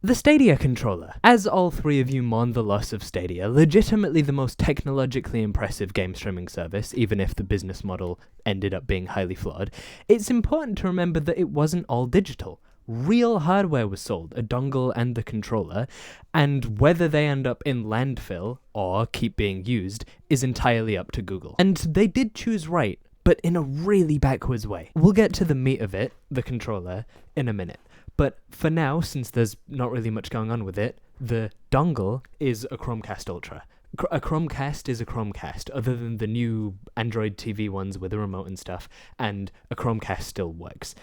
The Stadia controller. As all three of you mourn the loss of Stadia, legitimately the most technologically impressive game streaming service, even if the business model ended up being highly flawed, it's important to remember that it wasn't all digital. Real hardware was sold, a dongle and the controller, and whether they end up in landfill or keep being used is entirely up to Google. And they did choose right, but in a really backwards way. We'll get to the meat of it, the controller, in a minute. But for now, since there's not really much going on with it, the dongle is a Chromecast Ultra. A Chromecast is a Chromecast, other than the new Android TV ones with a remote and stuff, and a Chromecast still works.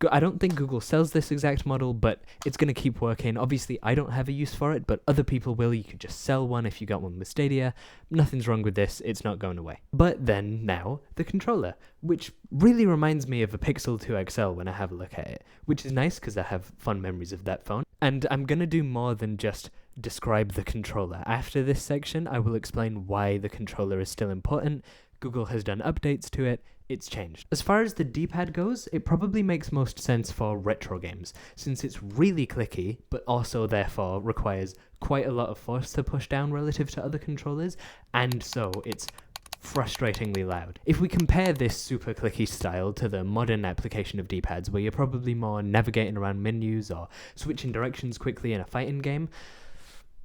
I don't think Google sells this exact model, but it's going to keep working. Obviously, I don't have a use for it, but other people will. You could just sell one if you got one with Stadia. Nothing's wrong with this. It's not going away. But then, now, the controller, which really reminds me of a Pixel 2 XL when I have a look at it, which is nice because I have fond memories of that phone. And I'm going to do more than just describe the controller. After this section, I will explain why the controller is still important. Google has done updates to it. It's changed. As far as the D-pad goes, it probably makes most sense for retro games, since it's really clicky, but also therefore requires quite a lot of force to push down relative to other controllers, and so it's frustratingly loud. If we compare this super clicky style to the modern application of D-pads, where you're probably more navigating around menus or switching directions quickly in a fighting game,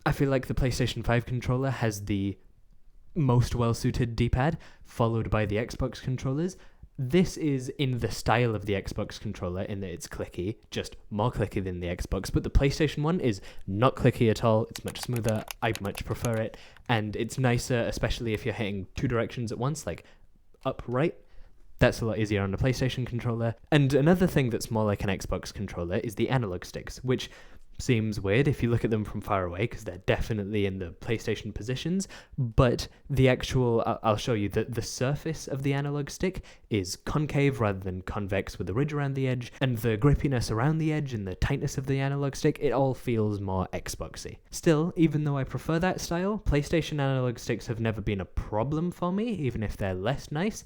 I feel like the PlayStation 5 controller has the most well-suited D-pad, followed by the Xbox controllers. This is in the style of the Xbox controller in that it's clicky, just more clicky than the Xbox, but the PlayStation one is not clicky at all. It's much smoother. I much prefer it, and it's nicer, especially if you're hitting two directions at once, like up, right. That's a lot easier on the PlayStation controller. And another thing that's more like an Xbox controller is the analog sticks, which seems weird if you look at them from far away, because they're definitely in the PlayStation positions, but the actual, I'll show you, the surface of the analog stick is concave rather than convex with a ridge around the edge, and the grippiness around the edge and the tightness of the analog stick, it all feels more Xboxy. Still, even though I prefer that style, PlayStation analog sticks have never been a problem for me, even if they're less nice.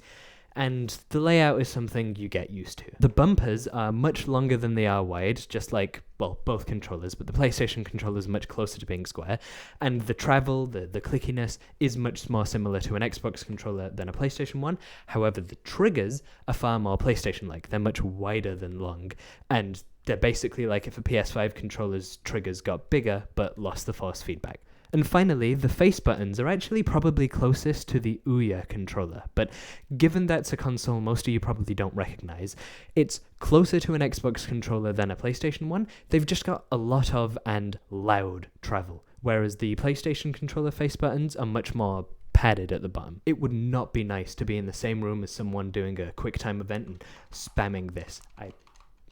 And the layout is something you get used to. The bumpers are much longer than they are wide, just like, well, both controllers, but the PlayStation controller is much closer to being square, and the travel, the clickiness, is much more similar to an Xbox controller than a PlayStation one. However, the triggers are far more PlayStation-like. They're much wider than long, and they're basically like if a PS5 controller's triggers got bigger, but lost the force feedback. And finally, the face buttons are actually probably closest to the Ouya controller, but given that's a console most of you probably don't recognize, it's closer to an Xbox controller than a PlayStation one. They've just got a lot of and loud travel, whereas the PlayStation controller face buttons are much more padded at the bottom. It would not be nice to be in the same room as someone doing a QuickTime event and spamming this. I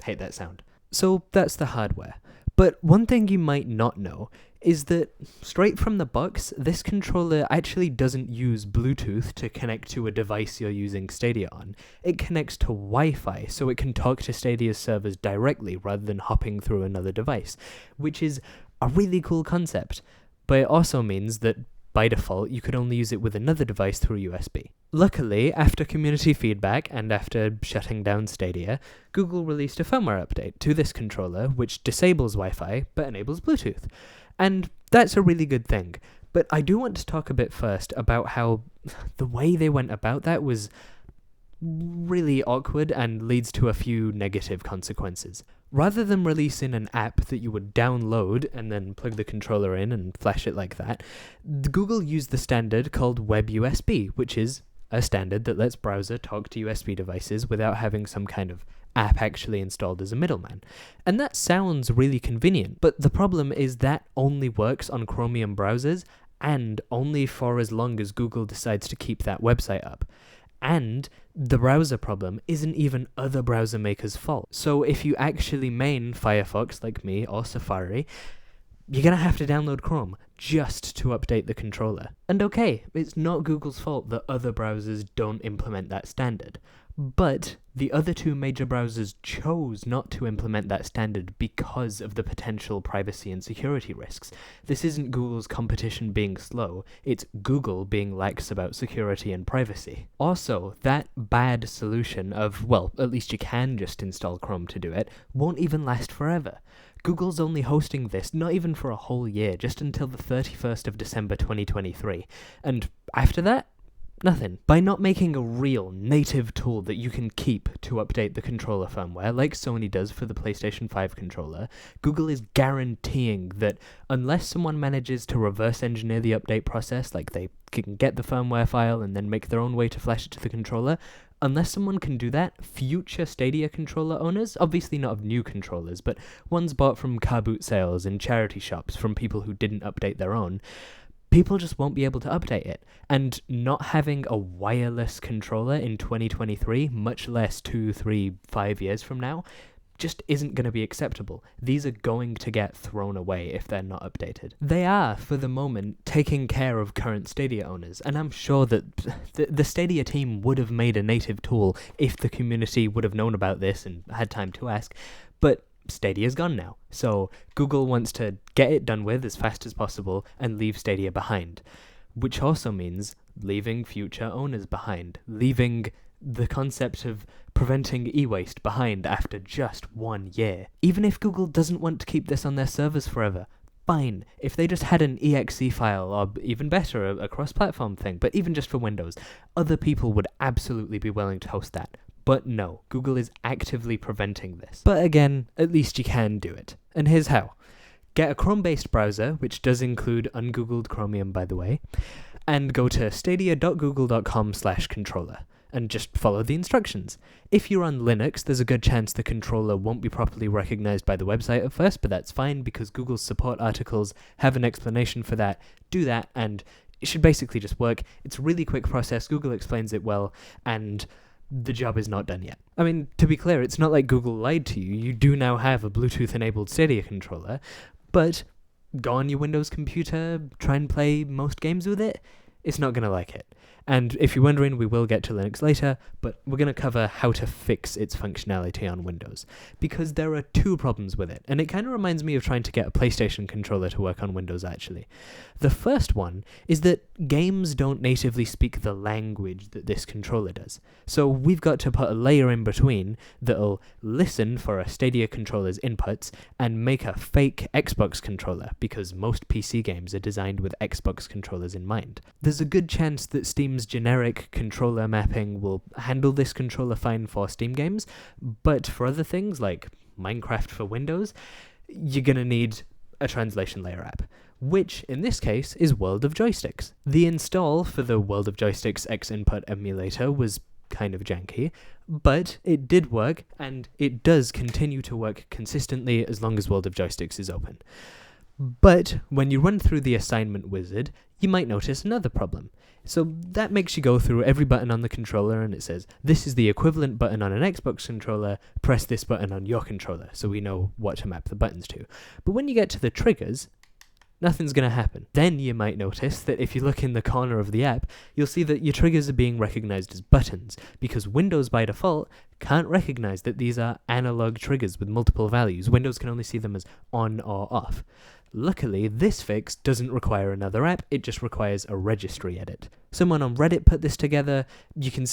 hate that sound. So that's the hardware. But one thing you might not know is that straight from the box, this controller actually doesn't use Bluetooth to connect to a device you're using Stadia on. It connects to Wi-Fi, so it can talk to Stadia's servers directly rather than hopping through another device, which is a really cool concept. But it also means that by default, you could only use it with another device through USB. Luckily, after community feedback and after shutting down Stadia, Google released a firmware update to this controller which disables Wi-Fi but enables Bluetooth. And that's a really good thing. But I do want to talk a bit first about how the way they went about that was really awkward and leads to a few negative consequences. Rather than releasing an app that you would download and then plug the controller in and flash it like that, Google used the standard called WebUSB, which is a standard that lets browser talk to USB devices without having some kind of app actually installed as a middleman. And that sounds really convenient, but the problem is that only works on Chromium browsers and only for as long as Google decides to keep that website up. And the browser problem isn't even other browser makers' fault. So if you actually main Firefox like me or Safari, you're going to have to download Chrome just to update the controller. And okay, it's not Google's fault that other browsers don't implement that standard. But the other two major browsers chose not to implement that standard because of the potential privacy and security risks. This isn't Google's competition being slow, it's Google being lax about security and privacy. Also, that bad solution of, well, at least you can just install Chrome to do it, won't even last forever. Google's only hosting this not even for a whole year, just until the 31st of December 2023. And after that, nothing. By not making a real native tool that you can keep to update the controller firmware, like Sony does for the PlayStation 5 controller, Google is guaranteeing that unless someone manages to reverse engineer the update process, like they can get the firmware file and then make their own way to flash it to the controller, unless someone can do that, future Stadia controller owners, obviously not of new controllers, but ones bought from car boot sales and charity shops from people who didn't update their own, people just won't be able to update it. And not having a wireless controller in 2023, much less 2, 3, 5 years from now, just isn't going to be acceptable. These are going to get thrown away if they're not updated. They are, for the moment, taking care of current Stadia owners, and I'm sure that the Stadia team would have made a native tool if the community would have known about this and had time to ask, but Stadia's gone now, so Google wants to get it done with as fast as possible and leave Stadia behind, which also means leaving future owners behind, leaving the concept of preventing e-waste behind after just 1 year. Even if Google doesn't want to keep this on their servers forever, fine. If they just had an exe file, or even better, a cross-platform thing, but even just for Windows, other people would absolutely be willing to host that. But no, Google is actively preventing this. But again, at least you can do it. And here's how. Get a Chrome-based browser, which does include ungoogled Chromium, by the way, and go to stadia.google.com/controller, and just follow the instructions. If you're on Linux, there's a good chance the controller won't be properly recognized by the website at first, but that's fine because Google's support articles have an explanation for that. Do that, and it should basically just work. It's a really quick process. Google explains it well, and the job is not done yet. I mean, to be clear, it's not like Google lied to you. You do now have a Bluetooth-enabled Stadia controller, but go on your Windows computer, try and play most games with it, it's not going to like it. And if you're wondering, we will get to Linux later, but we're going to cover how to fix its functionality on Windows, because there are two problems with it, and it kind of reminds me of trying to get a PlayStation controller to work on Windows, actually. The first one is that games don't natively speak the language that this controller does, so we've got to put a layer in between that'll listen for a Stadia controller's inputs and make a fake Xbox controller, because most PC games are designed with Xbox controllers in mind. There's a good chance that Steam's generic controller mapping will handle this controller fine for Steam games, but for other things like Minecraft for Windows, you're going to need a translation layer app, which in this case is World of Joysticks. The install for the World of Joysticks X Input emulator was kind of janky, but it did work, and it does continue to work consistently as long as World of Joysticks is open. But when you run through the assignment wizard, you might notice another problem. So that makes you go through every button on the controller, and it says, this is the equivalent button on an Xbox controller, press this button on your controller, so we know what to map the buttons to. But when you get to the triggers, nothing's going to happen. Then you might notice that if you look in the corner of the app, you'll see that your triggers are being recognized as buttons, because Windows by default can't recognize that these are analog triggers with multiple values. Windows can only see them as on or off. Luckily, this fix doesn't require another app, it just requires a registry edit. Someone on Reddit put this together. You can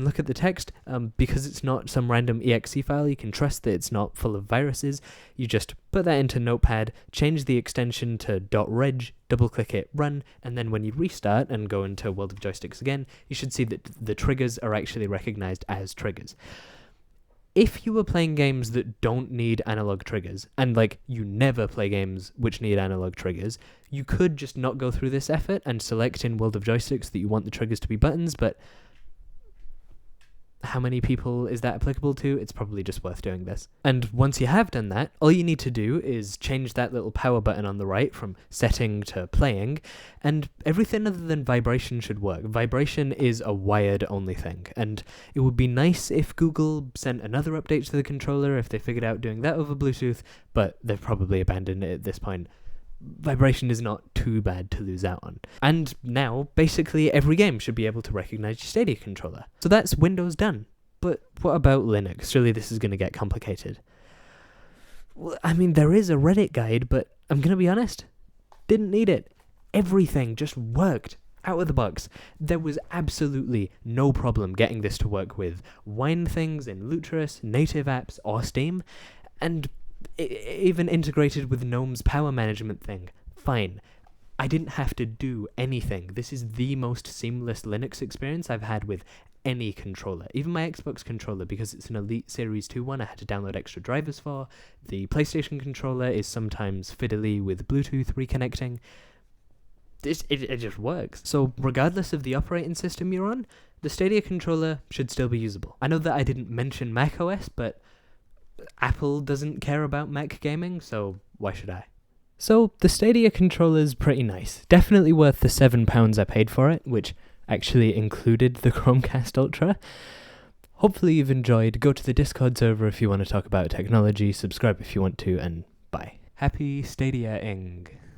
look at the text, because it's not some random exe file, you can trust that it's not full of viruses. You just put that into Notepad, change the extension to .reg, double-click it, run, and then when you restart and go into World of Joysticks again, you should see that the triggers are actually recognized as triggers. If you were playing games that don't need analog triggers, and you never play games which need analog triggers, you could just not go through this effort and select in World of Joysticks that you want the triggers to be buttons, but how many people is that applicable to? It's probably just worth doing this. And once you have done that, all you need to do is change that little power button on the right from setting to playing, and everything other than vibration should work. Vibration is a wired-only thing, and it would be nice if Google sent another update to the controller if they figured out doing that over Bluetooth, but they've probably abandoned it at this point. Vibration is not too bad to lose out on. And now, basically every game should be able to recognize your Stadia controller. So that's Windows done. But what about Linux? Surely this is going to get complicated. Well, I mean, there is a Reddit guide, but I'm going to be honest, didn't need it. Everything just worked out of the box. There was absolutely no problem getting this to work with Wine things in Lutris, native apps, or Steam, and even integrated with GNOME's power management thing. Fine. I didn't have to do anything. This is the most seamless Linux experience I've had with any controller. Even my Xbox controller, because it's an Elite Series 2 one, I had to download extra drivers for. The PlayStation controller is sometimes fiddly with Bluetooth reconnecting. It just works. So regardless of the operating system you're on, the Stadia controller should still be usable. I know that I didn't mention macOS, but Apple doesn't care about Mac gaming, so why should I? So the Stadia controller's pretty nice. Definitely worth the £7 I paid for it, which actually included the Chromecast Ultra. Hopefully you've enjoyed. Go to the Discord server if you want to talk about technology, subscribe if you want to, and bye. Happy Stadia-ing.